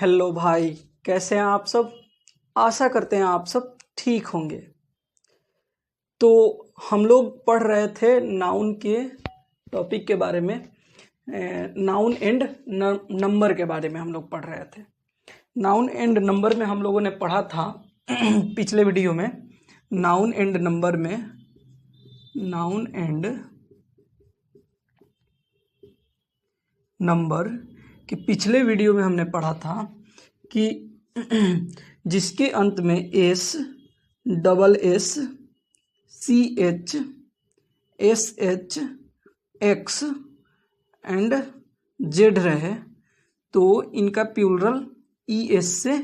Hello भाई, कैसे हैं आप सब। आशा करते हैं आप सब ठीक होंगे। तो हम लोग पढ़ रहे थे नाउन के टॉपिक के बारे में, नाउन एंड नंबर के बारे में हम लोग पढ़ रहे थे। नाउन एंड नंबर में हम लोगों ने पढ़ा था पिछले वीडियो में नाउन एंड नंबर में नाउन एंड नंबर कि पिछले वीडियो में हमने पढ़ा था कि जिसके अंत में S, double S, C H, S H, X and Z रहे तो इनका प्लूरल ई एस से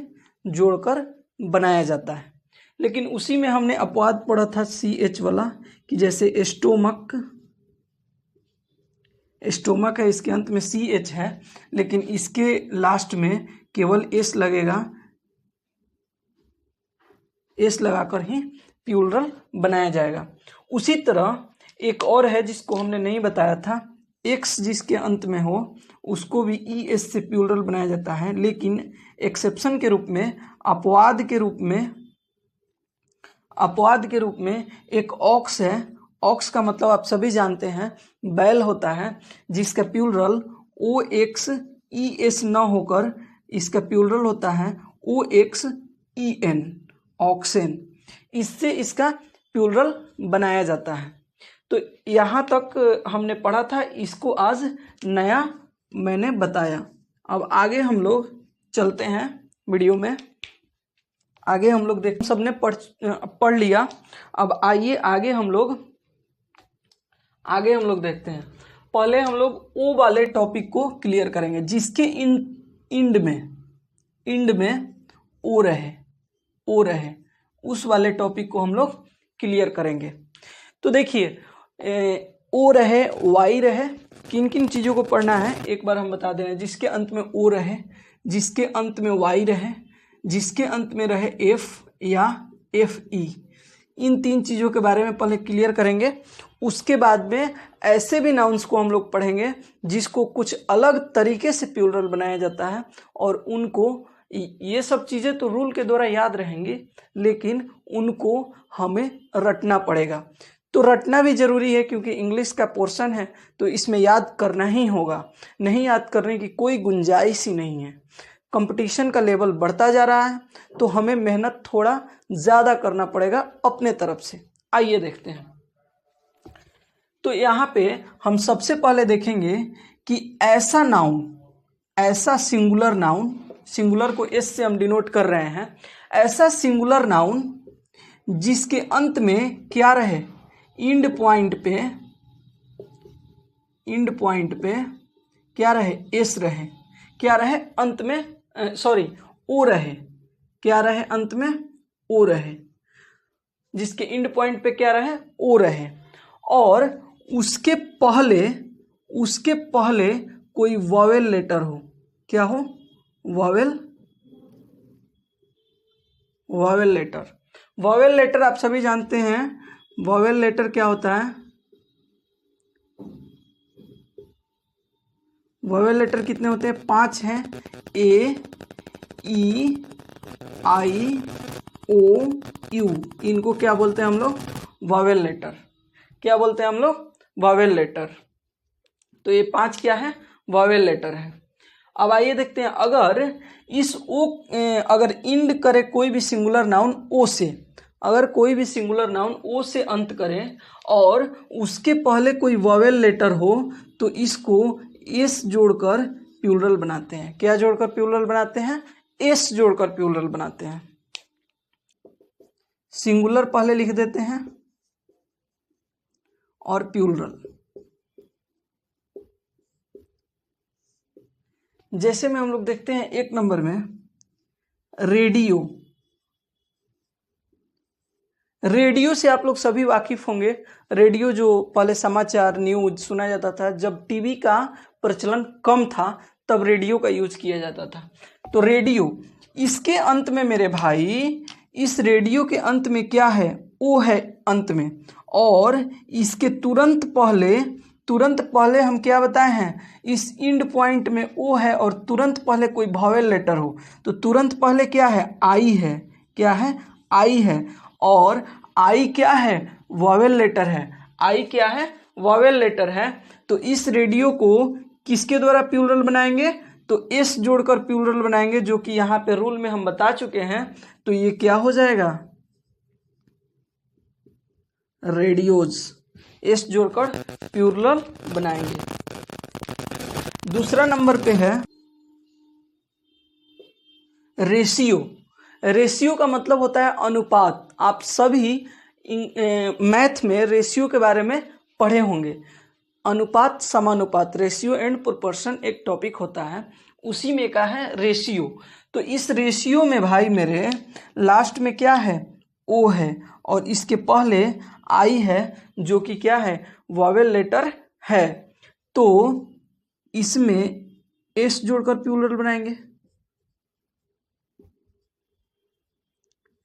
जोड़कर बनाया जाता है। लेकिन उसी में हमने अपवाद पढ़ा था सी एच वाला कि जैसे स्टोमक है, इसके अंत में सी एच है लेकिन इसके लास्ट में केवल एस लगेगा, एस लगाकर ही प्लूरल बनाया जाएगा। उसी तरह एक और है जिसको हमने नहीं बताया था, एक्स जिसके अंत में हो उसको भी ई एस से प्लूरल बनाया जाता है, लेकिन एक्सेप्शन के रूप में, अपवाद के रूप में एक ऑक्स है। ऑक्स का मतलब आप सभी जानते हैं, बैल होता है जिसका प्लूरल ओ एक्स ई एस न होकर इसका प्लूरल होता है ओ एक्स ई एन, ऑक्सेन। इससे इसका प्लूरल बनाया जाता है। तो यहाँ तक हमने पढ़ा था, इसको आज नया मैंने बताया। अब आगे हम लोग चलते हैं वीडियो में, आगे हम लोग देख सबने पढ़ लिया। अब आइए आगे हम लोग देखते हैं। पहले हम लोग ओ वाले टॉपिक को क्लियर करेंगे जिसके इंड में ओ रहे उस वाले टॉपिक को हम लोग क्लियर करेंगे। तो देखिए, ओ रहे, वाई रहे, किन किन चीज़ों को पढ़ना है एक बार हम बता दे रहे हैं। जिसके अंत में ओ रहे, जिसके अंत में वाई रहे, जिसके अंत में रहे एफ या एफ ई, इन तीन चीज़ों के बारे में पहले क्लियर करेंगे। उसके बाद में ऐसे भी नाउन्स को हम लोग पढ़ेंगे जिसको कुछ अलग तरीके से प्लूरल बनाया जाता है और उनको, ये सब चीज़ें तो रूल के द्वारा याद रहेंगी लेकिन उनको हमें रटना पड़ेगा। तो रटना भी ज़रूरी है क्योंकि इंग्लिश का पोर्शन है तो इसमें याद करना ही होगा, नहीं याद करने की कोई गुंजाइश ही नहीं है। कंपटीशन का लेवल बढ़ता जा रहा है तो हमें मेहनत थोड़ा ज़्यादा करना पड़ेगा अपने तरफ से। आइए देखते हैं। तो यहाँ पे हम सबसे पहले देखेंगे कि ऐसा नाउन, ऐसा सिंगुलर नाउन, सिंगुलर को एस से हम डिनोट कर रहे हैं, ऐसा सिंगुलर नाउन जिसके अंत में क्या रहे, इंड पॉइंट पे क्या रहे, एस रहे, क्या रहे अंत में, ओ रहे, क्या रहे अंत में, ओ रहे, जिसके इंड पॉइंट पे क्या रहे, ओ रहे, और उसके पहले कोई वॉवेल लेटर हो। क्या हो, वॉवेल लेटर आप सभी जानते हैं। वॉवेल लेटर क्या होता है, वॉवेल लेटर कितने होते हैं, 5 हैं। ए, ई, आई, ओ, यू, इनको क्या बोलते हैं हम लोग, वॉवेल लेटर। क्या बोलते हैं हम लोग, वॉवेल लेटर। तो ये 5 क्या है, वॉवेल लेटर है। अब आइए देखते हैं, अगर इंड करे कोई भी सिंगुलर नाउन ओ से, अगर कोई भी सिंगुलर नाउन ओ से अंत करे और उसके पहले कोई वॉवेल लेटर हो तो इसको एस जोड़कर प्लूरल बनाते हैं। क्या जोड़कर प्लूरल बनाते हैं, एस जोड़कर प्लूरल बनाते हैं। सिंगुलर पहले लिख देते हैं और प्लूरल। जैसे में हम लोग देखते हैं 1 नंबर में रेडियो से आप लोग सभी वाकिफ होंगे। रेडियो जो पहले समाचार न्यूज सुना जाता था, जब टीवी का प्रचलन कम था तब रेडियो का यूज किया जाता था। तो रेडियो, इसके अंत में मेरे भाई, इस रेडियो के अंत में क्या है, ओ है अंत में, और इसके तुरंत पहले तुरंत पहले हम क्या बताए हैं, इस इंड पॉइंट में ओ है और तुरंत पहले कोई वॉवेल लेटर हो तो तुरंत पहले क्या है, आई है, क्या है, आई है, और आई क्या है, वॉवेल लेटर है, आई क्या है, वॉवेल लेटर है। तो इस रेडियो को किसके द्वारा प्लूरल बनाएंगे, तो एस जोड़कर प्लूरल बनाएंगे, जो कि यहाँ पे रूल में हम बता चुके हैं। तो ये क्या हो जाएगा, रेडियोज, एस जोड़कर प्लूरल बनाएंगे। दूसरा नंबर पे है रेशियो। रेशियो का मतलब होता है अनुपात। आप सभी मैथ में रेशियो के बारे में पढ़े होंगे। अनुपात समानुपात, रेशियो एंड प्रोपोर्शन एक टॉपिक होता है, उसी में का है रेशियो। तो इस रेशियो में भाई मेरे लास्ट में क्या है, ओ है, और इसके पहले आई है, जो कि क्या है, वॉवेल लेटर है। तो इसमें एस जोड़कर प्लूरल बनाएंगे,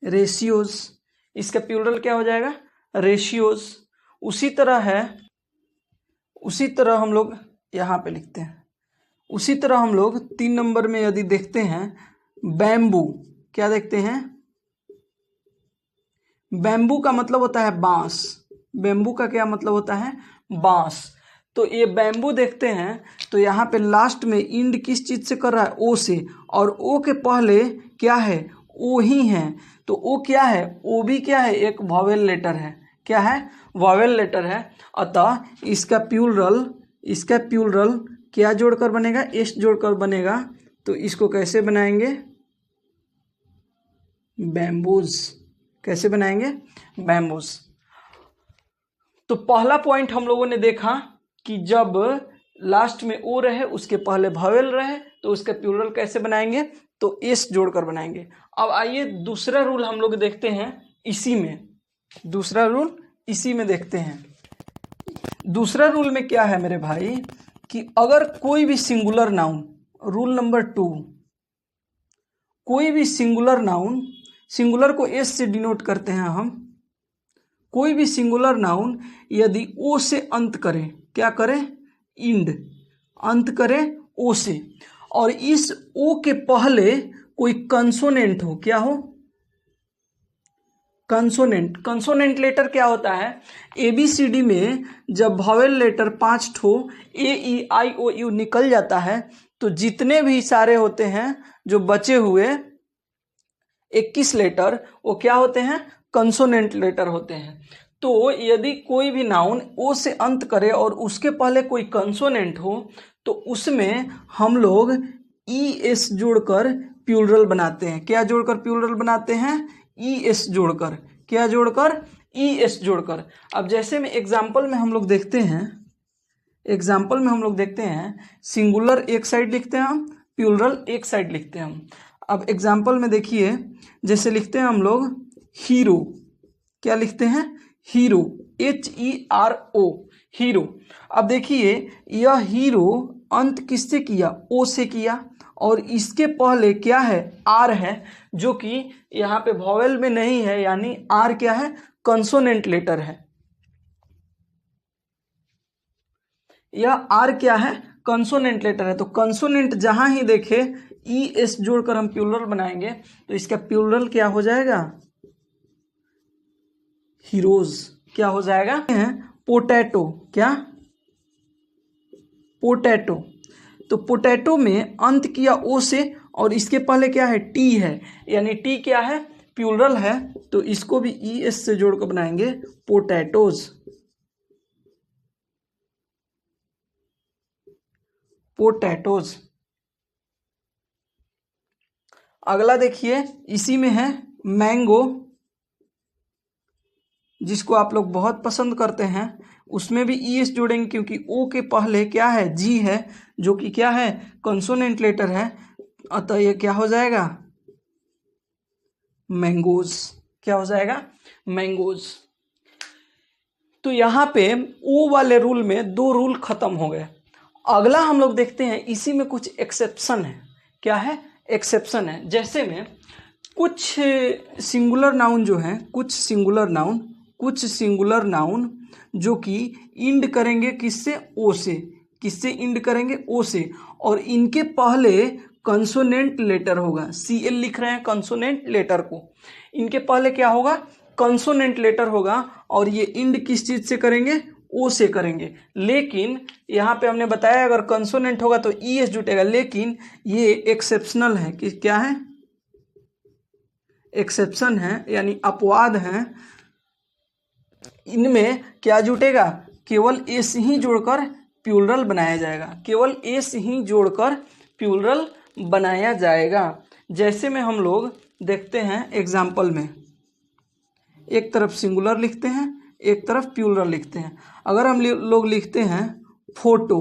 रेशियोज। इसका प्लूरल क्या हो जाएगा, रेशियोज। उसी तरह हम लोग यहाँ पे लिखते हैं। उसी तरह हम लोग 3 नंबर में यदि देखते हैं बैम्बू, क्या देखते हैं, बैम्बू का मतलब होता है बांस। बैम्बू का क्या मतलब होता है, बांस। तो ये बैम्बू देखते हैं तो यहाँ पे लास्ट में इंड किस चीज से कर रहा है, ओ से, और ओ के पहले क्या है, ओ ही है। तो ओ क्या है, ओ भी क्या है, एक वॉवेल लेटर है, क्या है, वॉवेल लेटर है। अतः इसका प्लूरल क्या जोड़कर बनेगा, एस जोड़कर बनेगा। तो इसको कैसे बनाएंगे, बैम्बूज। कैसे बनाएंगे, बैम्बूज। तो पहला पॉइंट हम लोगों ने देखा कि जब लास्ट में ओ रहे उसके पहले वॉवेल रहे तो उसका प्लूरल कैसे बनाएंगे, तो एस जोड़कर बनाएंगे। अब आइए दूसरा रूल हम लोग देखते हैं इसी में। दूसरा रूल इसी में देखते हैं। दूसरा रूल में क्या है मेरे भाई, कि अगर कोई भी सिंगुलर नाउन, रूल नंबर 2, कोई भी सिंगुलर नाउन, सिंगुलर को एस से डिनोट करते हैं हम, कोई भी सिंगुलर नाउन यदि ओ से अंत करे, क्या करे, इंड, अंत करे ओ से, और इस ओ के पहले कोई कंसोनेंट हो, क्या हो, कंसोनेंट। कंसोनेंट लेटर क्या होता है, ABCD में जब वॉवेल लेटर 5 ठो AEIOU निकल जाता है तो जितने भी सारे होते हैं जो बचे हुए 21 लेटर, वो क्या होते हैं, कंसोनेंट लेटर होते हैं। तो यदि कोई भी नाउन ओ से अंत करे और उसके पहले कोई कंसोनेंट हो तो उसमें हम लोग ES जोड़कर प्लूरल बनाते हैं। क्या जोड़कर प्लूरल बनाते हैं, ES जोड़कर। क्या जोड़कर, ES जोड़कर। अब जैसे में एग्जाम्पल में हम लोग देखते हैं, सिंगुलर एक साइड लिखते हैं हम, प्लूरल एक साइड लिखते हैं हम। अब एग्जाम्पल में देखिए, जैसे लिखते हैं हम लोग हीरो, क्या लिखते हैं, हीरो, HERO, हीरो। अब देखिए यह हीरो अंत किससे किया, ओ से किया, और इसके पहले क्या है, आर है, जो कि यहाँ पे वॉवेल में नहीं है, यानी आर क्या है, कंसोनेंट लेटर है। यह आर क्या है, कंसोनेंट लेटर है। तो कंसोनेंट जहां ही देखे ES जोड़कर हम प्लूरल बनाएंगे तो इसका प्लूरल क्या हो जाएगा, हीरोज। क्या हो जाएगा, पोटैटो, क्या, पोटैटो। तो पोटैटो में अंत किया ओ से और इसके पहले क्या है, टी है, यानी टी क्या है, प्लूरल है। तो इसको भी ES से जोड़कर बनाएंगे, पोटैटोज, पोटैटोज। अगला देखिए इसी में है मैंगो, जिसको आप लोग बहुत पसंद करते हैं। उसमें भी ES जोड़ेंगे क्योंकि ओ के पहले क्या है, जी है, जो कि क्या है, कंसोनेंट लेटर है। अतः ये क्या हो जाएगा, मैंगोज। क्या हो जाएगा, मैंगोज। तो यहाँ पे ओ वाले रूल में 2 रूल खत्म हो गए। अगला हम लोग देखते हैं, इसी में कुछ एक्सेप्शन है। क्या है, एक्सेप्शन है। जैसे में कुछ सिंगुलर नाउन जो हैं, कुछ सिंगुलर नाउन कुछ सिंगुलर नाउन जो कि इंड करेंगे किससे, ओ से। किससे इंड करेंगे, ओ से, और इनके पहले कंसोनेंट लेटर होगा। CL लिख रहे हैं कंसोनेंट लेटर को, इनके पहले क्या होगा, कंसोनेंट लेटर होगा, और ये इंड किस चीज से करेंगे, ओ से करेंगे। लेकिन यहाँ पे हमने बताया अगर कंसोनेंट होगा तो ES जुटेगा, लेकिन ये एक्सेप्शनल है कि क्या है, एक्सेप्शन है, यानी अपवाद है। इनमें क्या जुटेगा, केवल एस ही जोड़कर प्लूरल बनाया जाएगा, केवल एस ही जोड़कर प्लूरल बनाया जाएगा। जैसे में हम लोग देखते हैं एग्जाम्पल में, एक तरफ सिंगुलर लिखते हैं, एक तरफ प्लूरल लिखते हैं। अगर हम लोग लिखते हैं फोटो,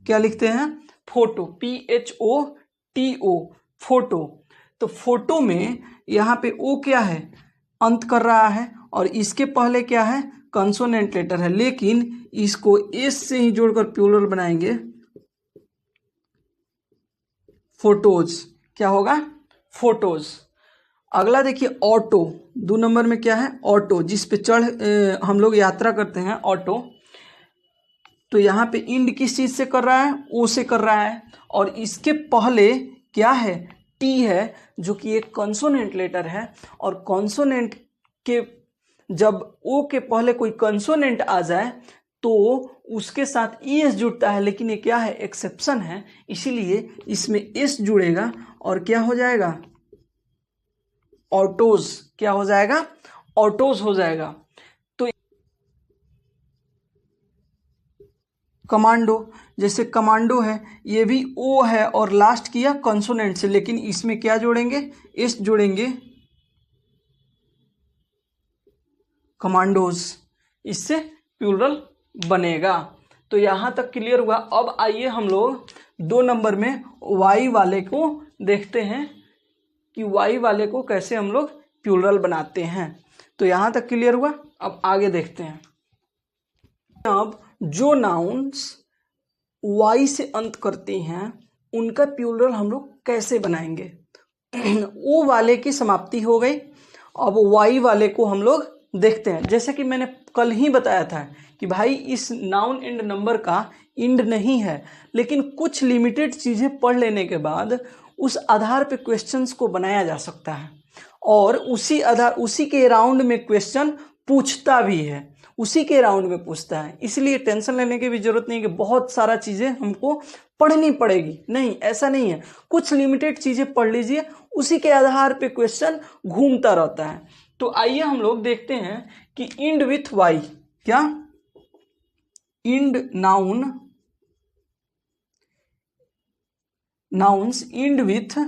क्या लिखते हैं, फोटो, PHOTO, फोटो, तो फोटो में यहाँ पे ओ क्या है, अंत कर रहा है, और इसके पहले क्या है, कंसोनेंट लेटर है, लेकिन इसको एस से ही जोड़कर प्लूरल बनाएंगे, फोटोज, क्या होगा, फोटोज। अगला देखिए ऑटो, 2 नंबर में क्या है, ऑटो, जिस पे हम लोग यात्रा करते हैं, ऑटो। तो यहाँ पे इंड किस चीज से कर रहा है, ओ से कर रहा है, और इसके पहले क्या है, टी है, जो कि एक कंसोनेंट लेटर है, और कंसोनेंट के जब ओ के पहले कोई कंसोनेंट आ जाए तो उसके साथ ES जुड़ता है, लेकिन ये क्या है, एक्सेप्शन है, इसीलिए इसमें एस जुड़ेगा और क्या हो जाएगा, ऑटोज, क्या हो जाएगा, ऑटोज हो जाएगा। तो कमांडो, जैसे कमांडो है, ये भी ओ है और लास्ट किया कंसोनेंट से, लेकिन इसमें क्या जोड़ेंगे, एस जोड़ेंगे, कमांडोज, इससे प्लूरल बनेगा। तो यहां तक क्लियर हुआ। अब आइए हम लोग 2 नंबर में वाई वाले को देखते हैं कि वाई वाले को कैसे हम लोग प्लूरल बनाते हैं। तो यहां तक क्लियर हुआ। अब आगे देखते हैं। अब जो नाउन्स वाई से अंत करते हैं उनका प्लूरल हम लोग कैसे बनाएंगे। ओ वाले की समाप्ति हो गई, अब वाई वाले को हम लोग देखते हैं। जैसे कि मैंने कल ही बताया था कि भाई इस नाउन एंड नंबर का इंड नहीं है, लेकिन कुछ लिमिटेड चीज़ें पढ़ लेने के बाद उस आधार पे क्वेश्चंस को बनाया जा सकता है, और उसी के राउंड में क्वेश्चन पूछता भी है, उसी के राउंड में पूछता है। इसलिए टेंशन लेने की भी जरूरत नहीं कि बहुत सारा चीज़ें हमको पढ़नी पड़ेगी, नहीं, ऐसा नहीं है। कुछ लिमिटेड चीज़ें पढ़ लीजिए, उसी के आधार पे क्वेश्चन घूमता रहता है। तो आइए हम लोग देखते हैं कि इंड विथ वाई, क्या end nouns end with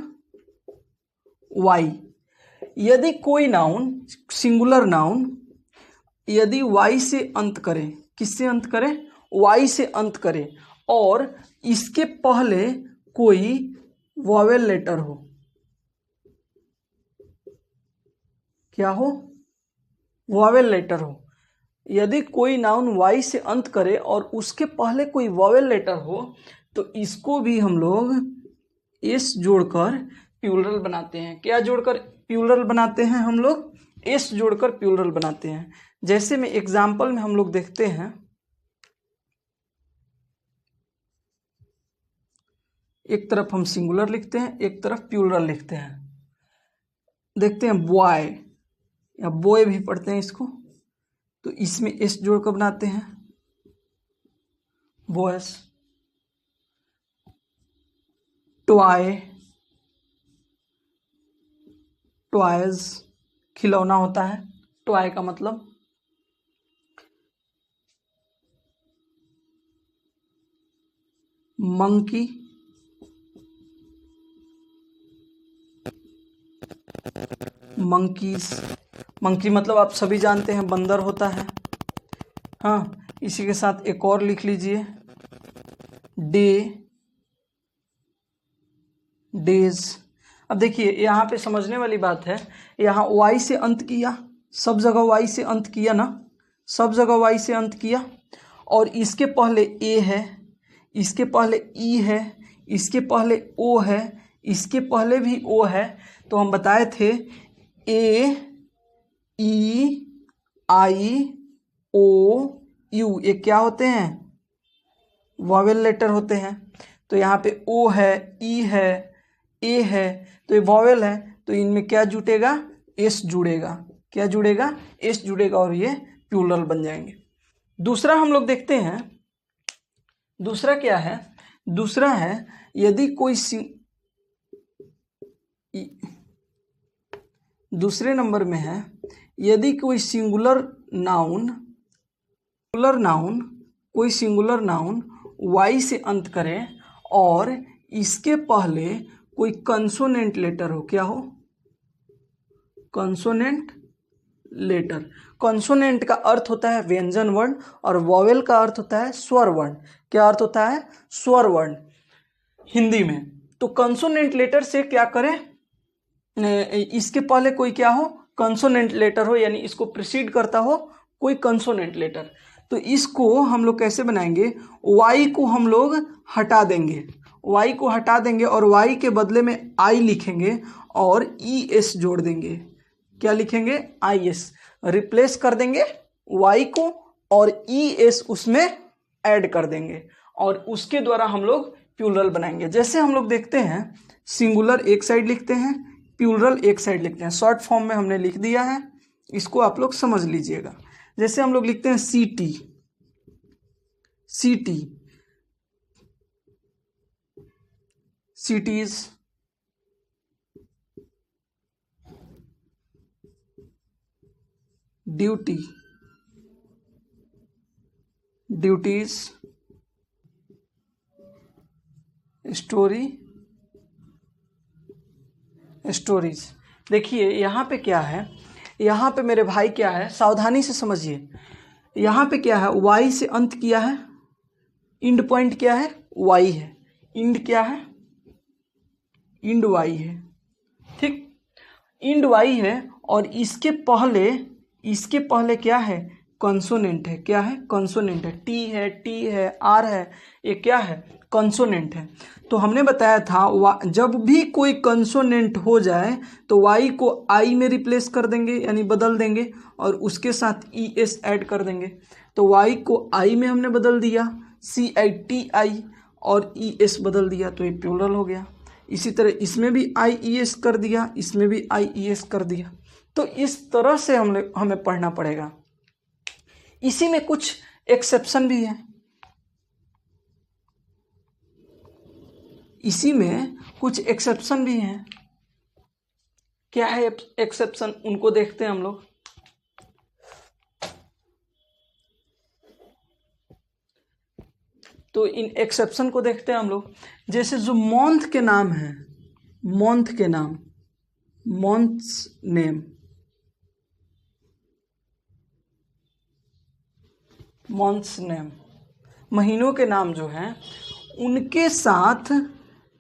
Y. यदि कोई नाउन, सिंगुलर नाउन, यदि वाई से अंत करे, किससे अंत करे, वाई से अंत करे, और इसके पहले कोई वॉवेल लेटर हो, क्या हो, वॉवेल लेटर हो। यदि कोई नाउन वाई से अंत करे और उसके पहले कोई वॉवेल लेटर हो, तो इसको भी हम लोग एस जोड़कर प्लूरल बनाते हैं। क्या जोड़कर प्लूरल बनाते हैं हम लोग, एस जोड़कर प्लूरल बनाते हैं। जैसे में एग्जाम्पल में हम लोग देखते हैं, एक तरफ हम सिंगुलर लिखते हैं, एक तरफ प्लूरल लिखते हैं। देखते हैं बॉय या बॉय भी पढ़ते हैं इसको, तो इसमें एस जोड़कर बनाते हैं, बॉयस। टॉय, टॉयज, खिलौना होता है टॉय का मतलब। मंकी, मंकीज, मंकी मतलब आप सभी जानते हैं बंदर होता है। हाँ, इसी के साथ एक और लिख लीजिए, डे, डेज। अब देखिए यहाँ पे समझने वाली बात है, यहाँ वाई से अंत किया, सब जगह वाई से अंत किया ना, सब जगह वाई से अंत किया, और इसके पहले ए है, इसके पहले ई है, इसके पहले ओ है, इसके पहले भी ओ है। तो हम बताए थे ए ई आई ओ यू, ये क्या होते हैं? वॉवेल लेटर होते हैं। तो यहाँ पे ओ है, ई है, ए है, तो ये वॉवेल है, तो इनमें क्या जुटेगा? एस जुड़ेगा। क्या जुड़ेगा? एस जुड़ेगा और ये प्लूरल बन जाएंगे। दूसरा हम लोग देखते हैं, दूसरा क्या है? दूसरा है यदि कोई दूसरे नंबर में है, यदि कोई सिंगुलर नाउन कोई सिंगुलर नाउन वाई से अंत करे और इसके पहले कोई कंसोनेंट लेटर हो। क्या हो? Consonant letter. कंसोनेंट का अर्थ होता है व्यंजन वर्ण और वॉवेल का अर्थ होता है स्वर वर्ण। क्या अर्थ होता है? स्वर वर्ण हिंदी में। तो कंसोनेंट लेटर से क्या करें? इसके पहले कोई क्या हो? कंसोनेंट लेटर हो, यानी इसको प्रीसीड करता हो कोई कंसोनेंट लेटर। तो इसको हम लोग कैसे बनाएंगे? वाई को हम लोग हटा देंगे, वाई को हटा देंगे और वाई के बदले में आई लिखेंगे और ई एस जोड़ देंगे। क्या लिखेंगे? I S. रिप्लेस कर देंगे वाई को और ई एस उसमें ऐड कर देंगे और उसके द्वारा हम लोग प्लूरल बनाएंगे। जैसे हम लोग देखते हैं, सिंगुलर एक साइड लिखते हैं, प्लूरल एक साइड लिखते हैं। शॉर्ट फॉर्म में हमने लिख दिया है, इसको आप लोग समझ लीजिएगा। जैसे हम लोग लिखते हैं सीटी, city, cities, duty, duties, story, stories. देखिए यहाँ पे क्या है, यहाँ पे मेरे भाई क्या है, सावधानी से समझिए। यहाँ पे क्या है? वाई से अंत किया है, इंड पॉइंट क्या है? वाई है। इंड क्या है? इंड वाई है। ठीक, इंड वाई है और इसके पहले क्या है? कंसोनेंट है। क्या है? कंसोनेंट है। टी है, टी है, आर है, ये क्या है? कंसोनेंट है। तो हमने बताया था जब भी कोई कंसोनेंट हो जाए तो वाई को आई में रिप्लेस कर देंगे, यानी बदल देंगे और उसके साथ ई एस ऐड कर देंगे। तो वाई को आई में हमने बदल दिया, सी आई टी आई, और ई एस बदल दिया, तो ये प्लूरल हो गया। इसी तरह इसमें भी आई ई एस कर दिया, इसमें भी आई ई एस कर दिया। तो इस तरह से हमें पढ़ना पड़ेगा। इसी में कुछ एक्सेप्शन भी है, इसी में कुछ एक्सेप्शन भी हैं। क्या है एक्सेप्शन? उनको देखते हैं हम लोग। तो इन एक्सेप्शन को देखते हैं हम लोग। जैसे जो मंथ के नाम है, मंथ के नाम, मंथ्स नेम, मंथ्स नेम, महीनों के नाम जो हैं उनके साथ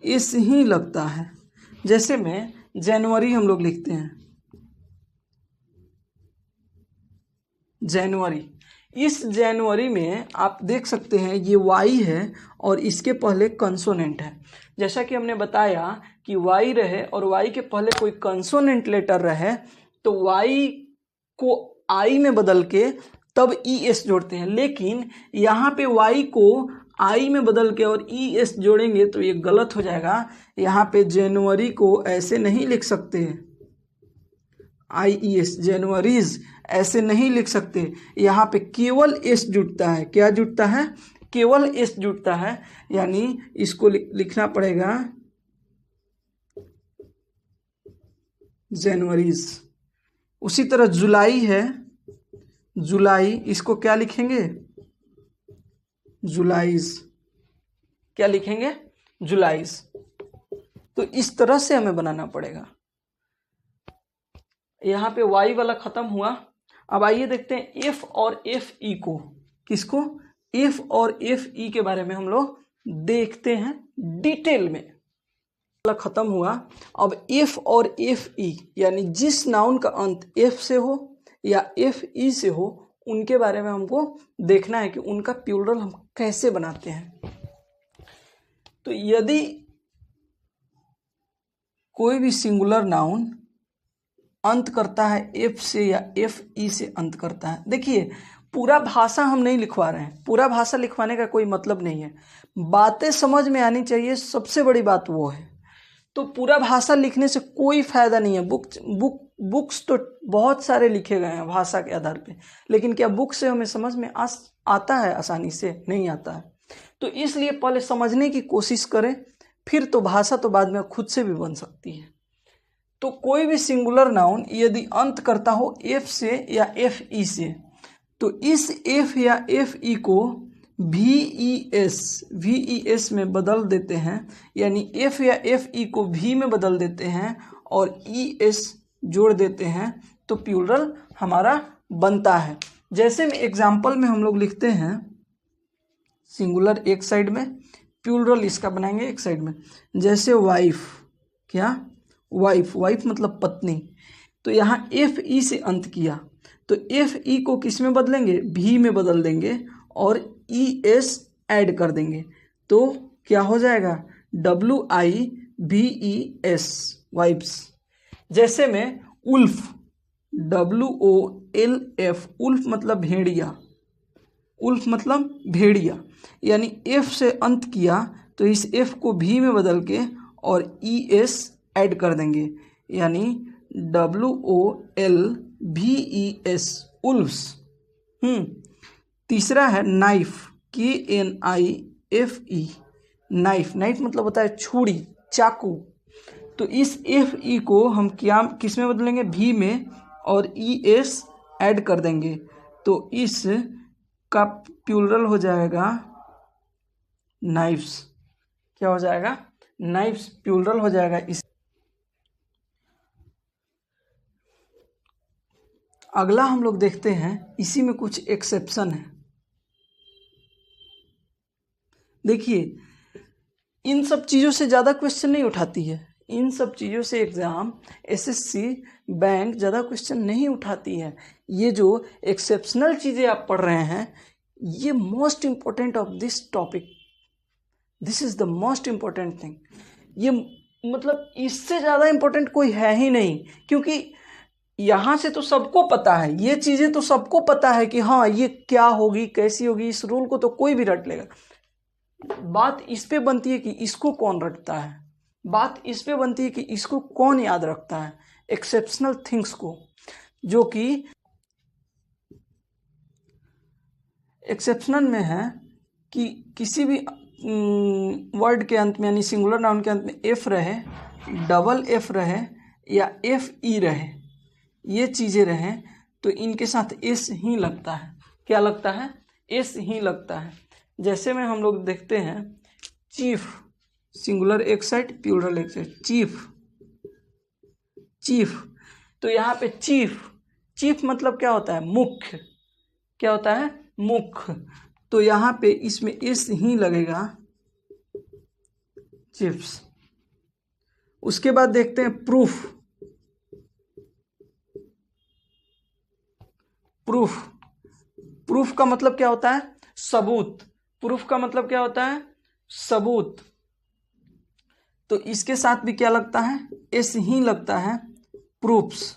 इस ही लगता है। जैसे में जनवरी हम लोग लिखते हैं, जनवरी। इस जनवरी में आप देख सकते हैं ये वाई है और इसके पहले कंसोनेंट है। जैसा कि हमने बताया कि वाई रहे और वाई के पहले कोई कंसोनेंट लेटर रहे तो वाई को आई में बदल के तब ई एस जोड़ते हैं। लेकिन यहाँ पे वाई को आई में बदल के और ई एस जोड़ेंगे तो ये गलत हो जाएगा। यहाँ पे जनवरी को ऐसे नहीं लिख सकते, आई ई एस, जनवरीज ऐसे नहीं लिख सकते। यहाँ पे केवल एस जुड़ता है। क्या जुड़ता है? केवल एस जुड़ता है, यानी इसको लिखना पड़ेगा जनवरीज। उसी तरह जुलाई है, जुलाई, इसको क्या लिखेंगे? जुलाईज। क्या लिखेंगे? जुलाईज। तो इस तरह से हमें बनाना पड़ेगा। यहाँ पे वाई वाला खत्म हुआ। अब आइए देखते हैं एफ और एफ ई को। किसको? एफ और एफ ई के बारे में हम लोग देखते हैं डिटेल में। वाला खत्म हुआ। अब एफ और एफ ई, यानी जिस नाउन का अंत एफ से हो या एफ ई से हो, उनके बारे में हमको देखना है कि उनका प्लूरल हम कैसे बनाते हैं। तो यदि कोई भी सिंगुलर नाउन अंत करता है एफ से या एफ ई से अंत करता है। देखिए पूरा भाषा हम नहीं लिखवा रहे हैं, पूरा भाषा लिखवाने का कोई मतलब नहीं है, बातें समझ में आनी चाहिए, सबसे बड़ी बात वो है। तो पूरा भाषा लिखने से कोई फायदा नहीं है। बुक्स तो बहुत सारे लिखे गए हैं भाषा के आधार पे, लेकिन क्या बुक से हमें समझ में आता है आसानी से? नहीं आता है। तो इसलिए पहले समझने की कोशिश करें, फिर तो भाषा तो बाद में खुद से भी बन सकती है। तो कोई भी सिंगुलर नाउन यदि अंत करता हो एफ से या एफ ई से, तो इस एफ या एफ ई को वी ई एस में बदल देते हैं, यानी एफ या एफ ई को भी में बदल देते हैं और ई एस जोड़ देते हैं, तो प्लूरल हमारा बनता है। जैसे में एग्जाम्पल में हम लोग लिखते हैं सिंगुलर एक साइड में, प्लूरल इसका बनाएंगे एक साइड में। जैसे वाइफ, क्या वाइफ मतलब पत्नी, तो यहाँ एफ ई से अंत किया, तो एफ ई को किस में बदलेंगे? भी में बदल देंगे और ई एस ऐड कर देंगे, तो क्या हो जाएगा? WIVES, wifes. जैसे में उल्फ, WOLF, उल्फ मतलब भेड़िया, उल्फ मतलब भेड़िया, यानी एफ से अंत किया तो इस एफ को भी में बदल के और ES ऐड कर देंगे, यानी WOLVES, उल्फ्स। तीसरा है नाइफ, KNIFE, नाइफ मतलब होता है छुरी, चाकू। तो इस FE को हम क्या किस में बदलेंगे? भी में, और ES ऐड कर देंगे, तो इस का प्लूरल हो जाएगा नाइफ्स। क्या हो जाएगा? नाइफ्स प्लूरल हो जाएगा इस। अगला हम लोग देखते हैं, इसी में कुछ एक्सेप्शन है। देखिए इन सब चीज़ों से ज़्यादा क्वेश्चन नहीं उठाती है, इन सब चीज़ों से एग्ज़ाम SSC बैंक ज़्यादा क्वेश्चन नहीं उठाती है। ये जो एक्सेप्शनल चीज़ें आप पढ़ रहे हैं, ये most important of this topic, this is the most important thing. ये मतलब इससे ज़्यादा इम्पोर्टेंट कोई है ही नहीं, क्योंकि यहाँ से तो सबको पता है, ये चीज़ें तो सबको पता है कि हाँ ये क्या होगी, कैसी होगी, इस रूल को तो कोई भी रट लेगा। बात इस पे बनती है कि इसको कौन रटता है, बात इस पे बनती है कि इसको कौन याद रखता है, एक्सेप्शनल थिंग्स को, जो कि एक्सेप्शनल में है कि किसी भी वर्ड के अंत में, यानी सिंगुलर नाउन के अंत में एफ रहे, डबल एफ रहे या एफ ई रहे, ये चीज़ें रहें, तो इनके साथ एस ही लगता है। क्या लगता है? एस ही लगता है। जैसे में हम लोग देखते हैं चीफ, सिंगुलर एक साइड, प्लूरल एक साइड, चीफ। तो यहाँ पे चीफ मतलब क्या होता है? मुख्य। क्या होता है? मुख्य। तो यहाँ पे इसमें एस ही लगेगा, चीफ्स। उसके बाद देखते हैं प्रूफ का मतलब क्या होता है? सबूत। प्रूफ का मतलब क्या होता है? सबूत। तो इसके साथ भी क्या लगता है? एस ही लगता है, प्रूफ्स।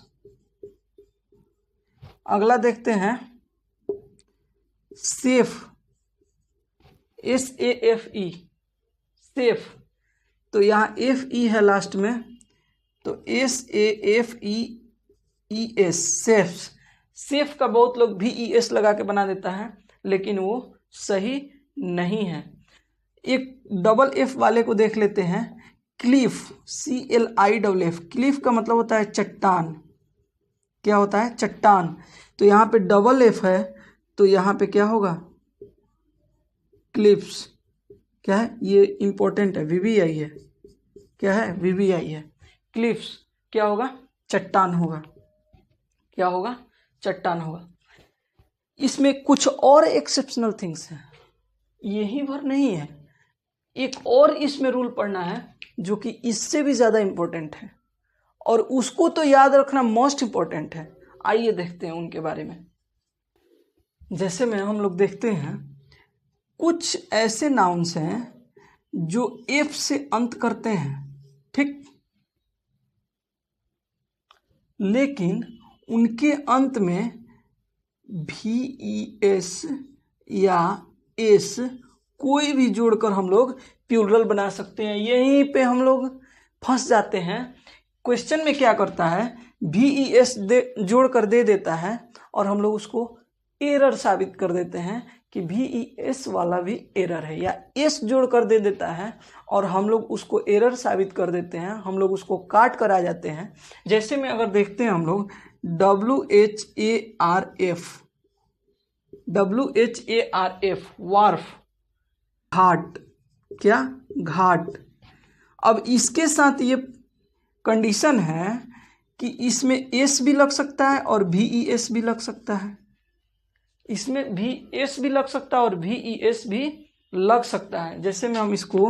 अगला देखते हैं सेफ, SAFE, सेफ। तो यहाँ FE है लास्ट में, तो SAFEES, सेफ का बहुत लोग VES लगा के बना देता है, लेकिन वो सही नहीं है। एक डबल F वाले को देख लेते हैं, क्लिफ, CLIFF। क्लिफ का मतलब होता है चट्टान। क्या होता है? चट्टान। तो यहाँ पे डबल F है, तो यहाँ पे क्या होगा? क्लिफ्स। क्या है? ये इंपॉर्टेंट है, VBI है। क्या है? VBI है। क्लिफ्स क्या होगा? चट्टान होगा। क्या होगा? चट्टान होगा। इसमें कुछ और एक्सेप्शनल थिंग्स हैं, यही भर नहीं है, एक और इसमें रूल पढ़ना है जो कि इससे भी ज़्यादा इम्पोर्टेंट है, और उसको तो याद रखना मोस्ट इम्पोर्टेंट है। आइए देखते हैं उनके बारे में। जैसे में हम लोग देखते हैं कुछ ऐसे नाउन्स हैं जो एफ से अंत करते हैं, ठीक? लेकिन उनके अंत में VES या S कोई भी जोड़कर हम लोग प्लूरल बना सकते हैं। यहीं पे हम लोग फंस जाते हैं। क्वेश्चन में क्या करता है, VES जोड़कर दे देता है और हम लोग उसको एरर साबित कर देते हैं कि VES वाला भी एरर है, या S जोड़कर दे देता है और हम लोग उसको एरर साबित कर देते हैं, हम लोग उसको काट कर आ जाते हैं। जैसे में अगर देखते हैं हम लोग WHARF वार्फ, घाट, क्या घाट। अब इसके साथ ये कंडीशन है कि इसमें S भी लग सकता है और VES भी लग सकता है, इसमें VS भी लग सकता है और VES भी लग सकता है। जैसे में हम इसको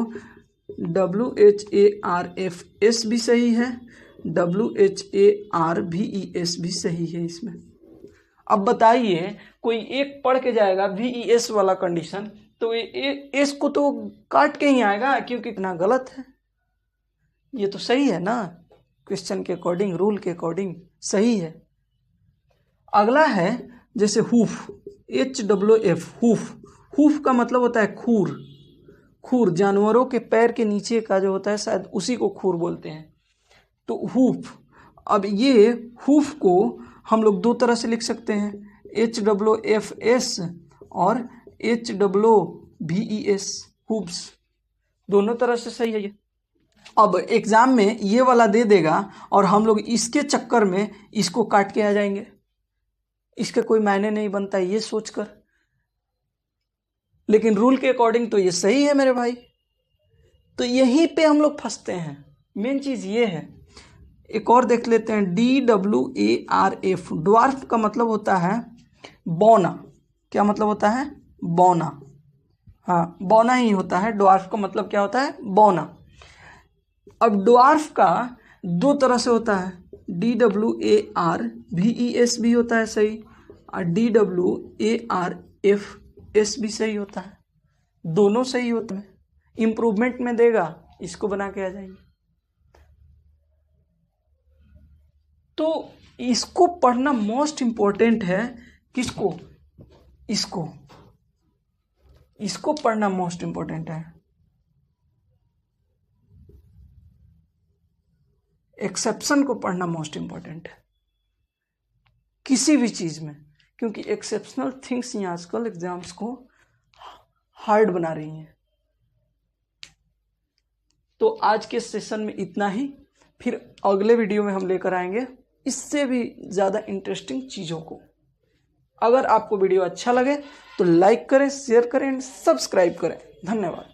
WHARFS भी सही है, WHARVES भी सही है इसमें। अब बताइए कोई एक पढ़ के जाएगा VES वाला कंडीशन, तो S को तो काट के ही आएगा, क्योंकि इतना गलत है। ये तो सही है ना, क्वेश्चन के अकॉर्डिंग, रूल के अकॉर्डिंग सही है। अगला है जैसे हुफ, HWF, हुफ का मतलब होता है खूर। खूर जानवरों के पैर के नीचे का जो होता है, शायद उसी को खूर बोलते हैं। तो हुफ, अब ये हुफ को हम लोग दो तरह से लिख सकते हैं, HWFS और HWVES, हुफ्स, दोनों तरह से सही है ये। अब एग्जाम में ये वाला दे देगा और हम लोग इसके चक्कर में इसको काट के आ जाएंगे, इसका कोई मायने नहीं बनता ये सोचकर। लेकिन रूल के अकॉर्डिंग तो ये सही है मेरे भाई। तो यहीं पे हम लोग फंसते हैं, मेन चीज ये है। एक और देख लेते हैं, DWARF, ड्वार्फ का मतलब होता है बौना। क्या मतलब होता है? बौना। हाँ, बौना ही होता है। ड्वार्फ का मतलब क्या होता है? बौना। अब ड्वार्फ का दो तरह से होता है, DWARVES भी होता है सही, और DWARFS भी सही होता है, दोनों सही होते हैं। इम्प्रूवमेंट में देगा, इसको बना के आ जाएंगे। तो इसको पढ़ना मोस्ट इंपॉर्टेंट है। किसको? इसको पढ़ना मोस्ट इंपॉर्टेंट है। एक्सेप्शन को पढ़ना मोस्ट इंपॉर्टेंट है किसी भी चीज में, क्योंकि एक्सेप्शनल थिंग्स ही आजकल एग्जाम्स को हार्ड बना रही हैं। तो आज के सेशन में इतना ही, फिर अगले वीडियो में हम लेकर आएंगे इससे भी ज़्यादा इंटरेस्टिंग चीज़ों को। अगर आपको वीडियो अच्छा लगे तो लाइक करें, शेयर करें, सब्सक्राइब करें। धन्यवाद।